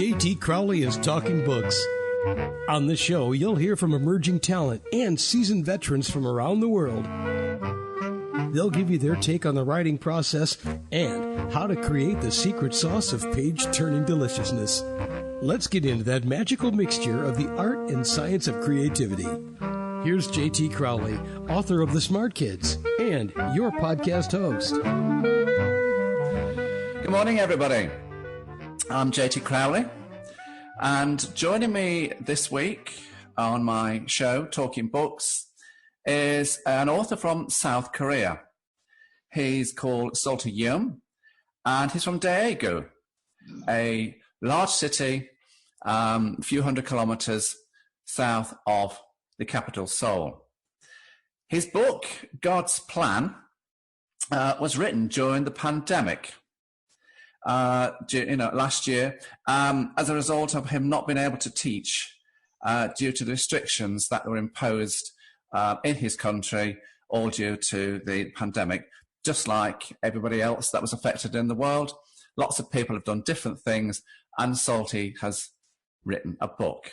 J.T. Crowley is Talking Books. On this show, you'll hear from emerging talent and seasoned veterans from around the world. They'll give you their take on the writing process and how to create the secret sauce of page-turning deliciousness. Let's get into that magical mixture of the art and science of creativity. Here's J.T. Crowley, author of The Smart Kids, and your podcast host. Good morning, everybody. I'm J.T. Crowley, and joining me this week on my show, Talking Books, is an author from South Korea. He's called Salty Yeom, and he's from Daegu, a large city a few hundred kilometers south of the capital, Seoul. His book, God's Plan, was written during the pandemic, last year, as a result of him not being able to teach due to the restrictions that were imposed in his country, all due to the pandemic. Just like everybody else that was affected in the world, lots of people have done different things, and Salty has written a book.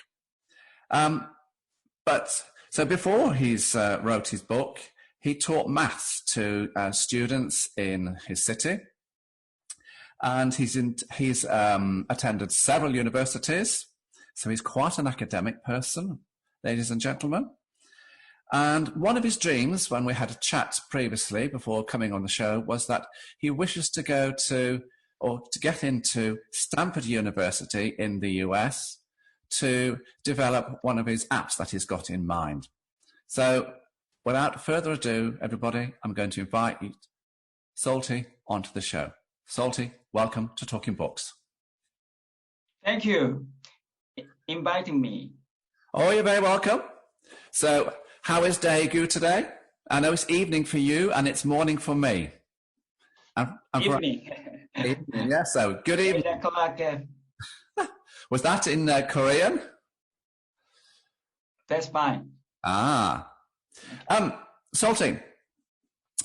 So before he's wrote his book, he taught maths to students in his city, and he's attended several universities, so he's quite an academic person, ladies and gentlemen. And one of his dreams, when we had a chat previously before coming on the show, was that he wishes to go to get into Stanford University in the US to develop one of his apps that he's got in mind. So without further ado, everybody, I'm going to invite Salty onto the show. Salty, welcome to Talking Books. Thank you for inviting me. Oh, you're very welcome. So how is Daegu today? I know it's evening for you and it's morning for me. Evening. Evening, yeah, so good evening. 8 o'clock. Was that in Korean? That's fine. Salty,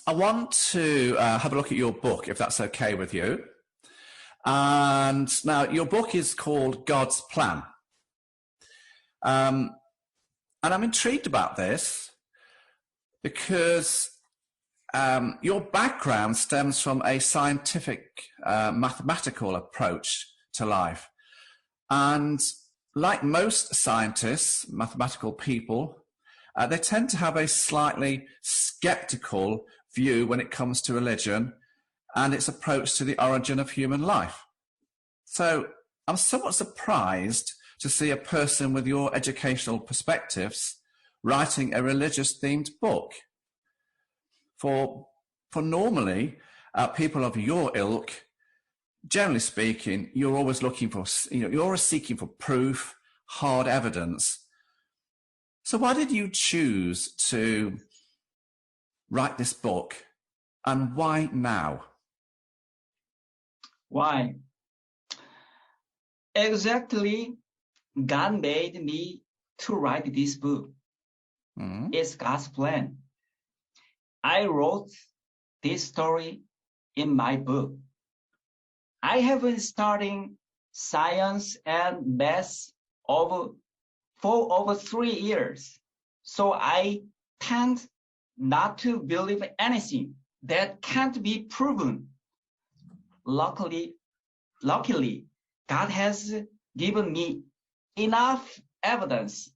I want to have a look at your book, if that's okay with you. And now your book is called God's Plan. And I'm intrigued about this because your background stems from a scientific, mathematical approach to life. And like most scientists, mathematical people, they tend to have a slightly skeptical view when it comes to religion and its approach to the origin of human life. So I'm somewhat surprised to see a person with your educational perspectives writing a religious-themed book. For normally, people of your ilk, generally speaking, you're always looking for, you're always seeking for proof, hard evidence. So why did you choose to write this book, and why now? Why? Exactly, God made me to write this book. It's God's plan. I wrote this story in my book. I have been studying science and math for over 3 years. So I tend not to believe anything that can't be proven. Luckily, God has given me enough evidence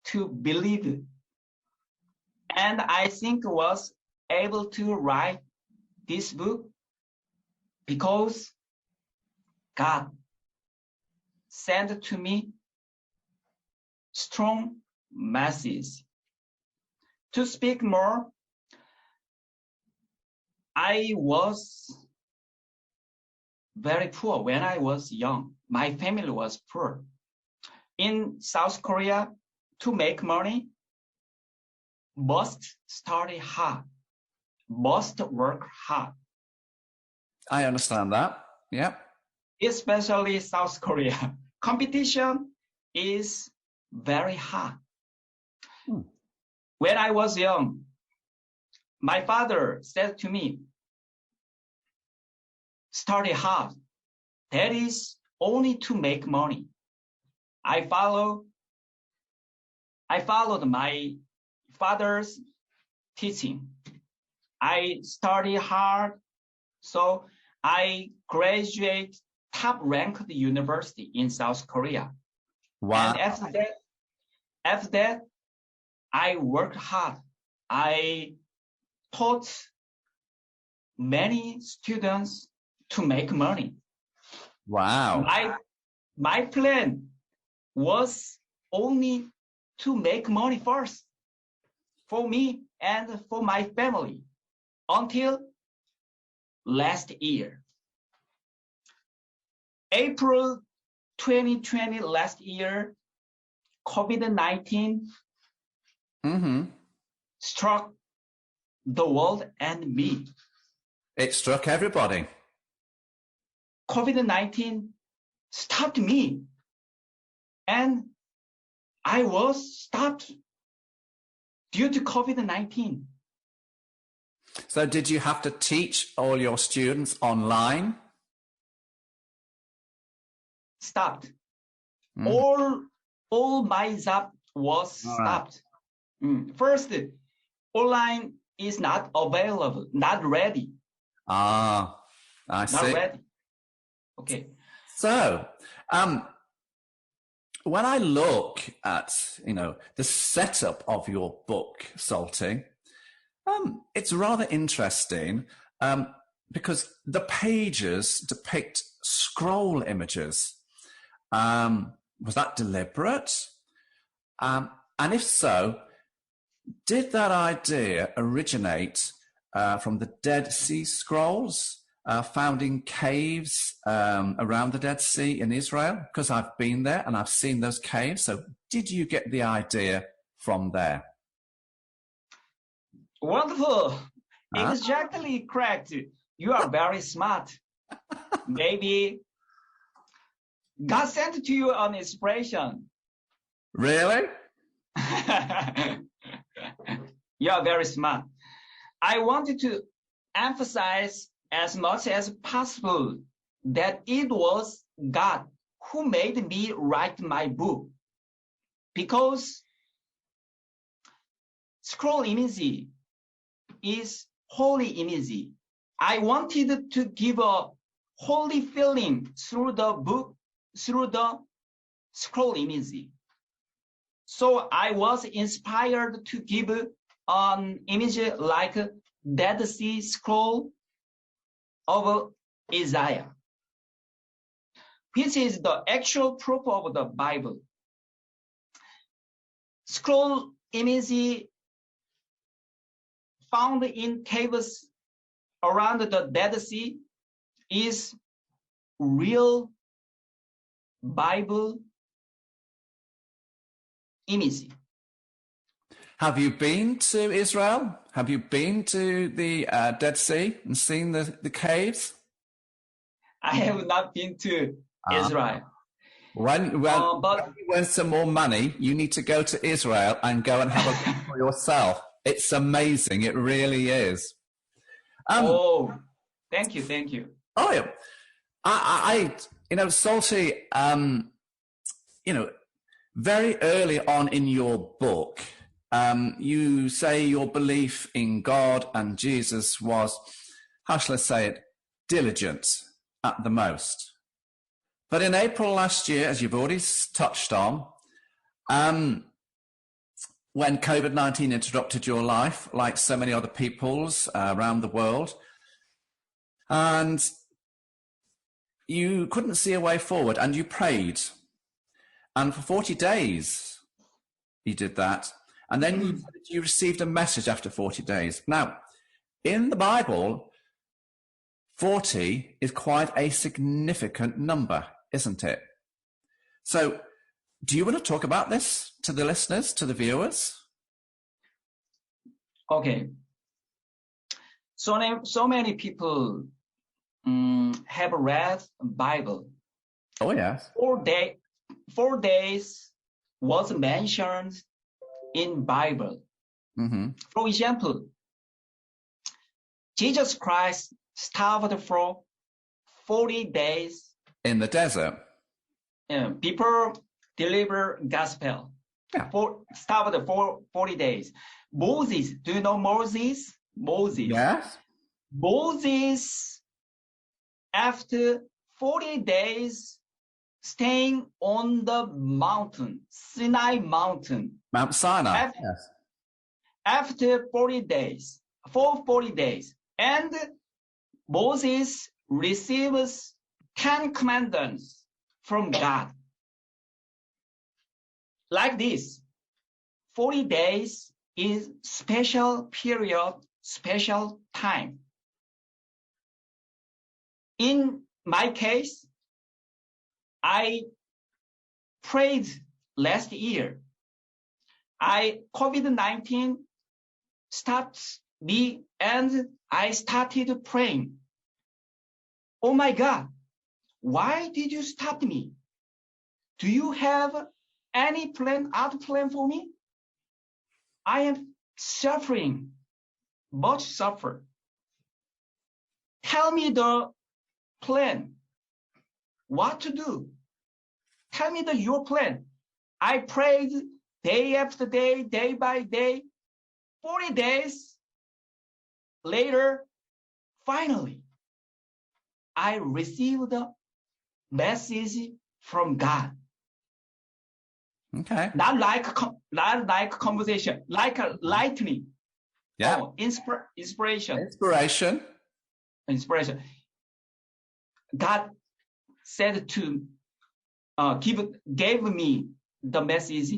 to believe it. And I think was able to write this book because God sent to me strong message. To speak more, I was very poor when I was young. My family was poor. In South Korea, to make money, must study hard, must work hard. I understand that, yeah. Especially South Korea. Competition is very hard. When I was young, my father said to me, study hard. That is only to make money. I followed my father's teaching. I studied hard, so I graduated top-ranked university in South Korea. Wow. And after that, I worked hard. I taught many students to make money. Wow. My plan was only to make money first for me and for my family until last year. April 2020 last year, COVID-19 struck the world and me. It struck everybody. COVID-19 stopped me, and I was stopped due to COVID-19. So did you have to teach all your students online? Stopped. All my job was stopped. First, online is not available, not ready. I see. Not ready. Okay. So, when I look at, the setup of your book, Salty, it's rather interesting because the pages depict scroll images. Was that deliberate? And if so, did that idea originate from the Dead Sea Scrolls found in caves around the Dead Sea in Israel? Because I've been there and I've seen those caves. So did you get the idea from there? Wonderful. Exactly correct. You are very smart. Maybe God sent to you an inspiration. Really? You are very smart. I wanted to emphasize as much as possible that it was God who made me write my book, because scroll image is holy image. I wanted to give a holy feeling through the book, through the scroll image. So I was inspired to give an image like Dead Sea Scroll of Isaiah, which is the actual proof of the Bible. Scroll image found in caves around the Dead Sea is real Bible image. Have you been to Israel? Have you been to the Dead Sea and seen the caves? I have not been to Israel. When you win some more money, you need to go to Israel and go and have a look for yourself. It's amazing. It really is. Thank you. Oh, yeah. Salty, very early on in your book, you say your belief in God and Jesus was, how shall I say it, diligent at the most. But in April last year, as you've already touched on, when COVID-19 interrupted your life, like so many other people's around the world, and you couldn't see a way forward, and you prayed. And for 40 days, you did that. And then you received a message after 40 days. Now, in the Bible, 40 is quite a significant number, isn't it? So, do you want to talk about this to the listeners, to the viewers? Okay. So many people have read Bible. Oh, yes. 4 days was mentioned in Bible. For example, Jesus Christ starved for 40 days in the desert. people deliver gospel. Yeah. Start for 40 days. Moses, do you know Moses? Moses. Yes. Moses, after 40 days, staying on the mountain, Sinai mountain. Mount Sinai. Yes. After 40 days, and Moses receives 10 commandments from God. Like this, 40 days is special period, special time. In my case, I prayed last year. COVID-19 stopped me and I started praying. Oh my God, why did you stop me? Do you have any other plan for me? I am suffering, much suffer. Tell me the plan, what to do. Tell me your plan. I prayed day after day, day by day, 40 days later, finally, I received a message from God. Okay. Not like conversation, like a lightning. Yeah. Oh, inspiration. Inspiration. God said to gave me the message,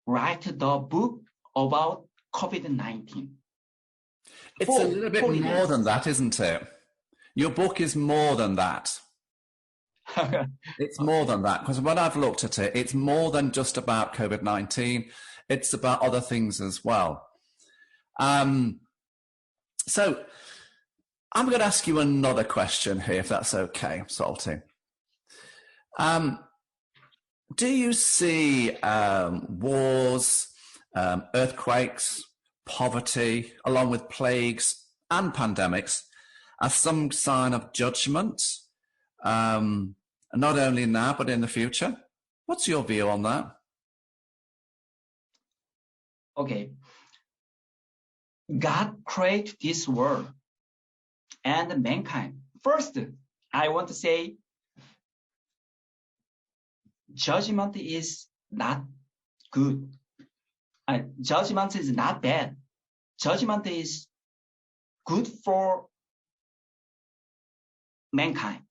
write the book about COVID-19. It's a little bit more than that, isn't it? Your book is more than that. It's more than that, because when I've looked at it, it's more than just about COVID-19. It's about other things as well. So I'm going to ask you another question here, if that's okay, Salty. Do you see wars, earthquakes, poverty, along with plagues and pandemics, as some sign of judgment, not only now, but in the future? What's your view on that? Okay. God created this world and mankind. First, I want to say judgment is not good. Judgment is not bad. Judgment is good for mankind.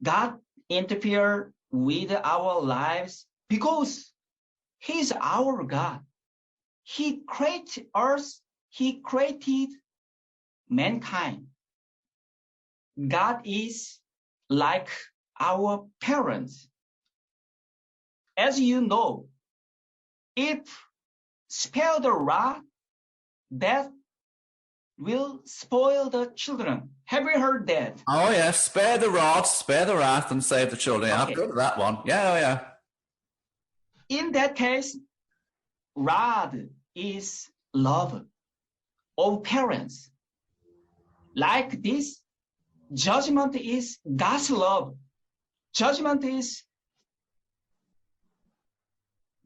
God interfered with our lives because He's our God. He created us. He created mankind. God is like our parents. As you know, if spare the rod, that will spoil the children. Have you heard that? Oh, yeah. Spare the rod, spare the wrath, and save the children. Okay. I've got that one. Yeah, oh, yeah. In that case, rod is love of parents. Like this, judgment is God's love. Judgment is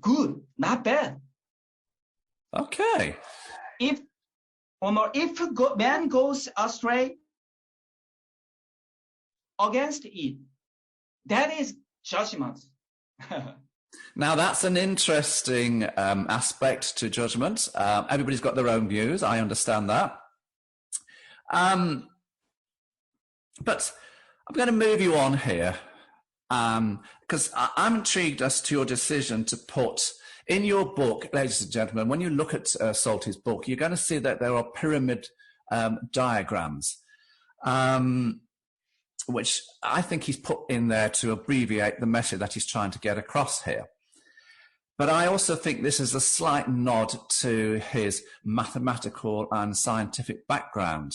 good, not bad. Okay. If man goes astray against it, that is judgment. Now, that's an interesting aspect to judgment. Everybody's got their own views. I understand that. But I'm going to move you on here because I'm intrigued as to your decision to put in your book, ladies and gentlemen, when you look at Salty's book, you're going to see that there are pyramid diagrams, which I think he's put in there to abbreviate the message that he's trying to get across here. But I also think this is a slight nod to his mathematical and scientific background.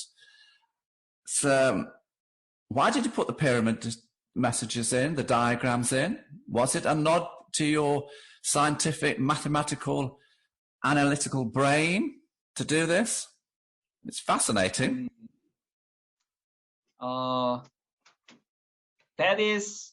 So why did you put the pyramid messages in, the diagrams in? Was it a nod to your scientific, mathematical, analytical brain to do this? It's fascinating. That is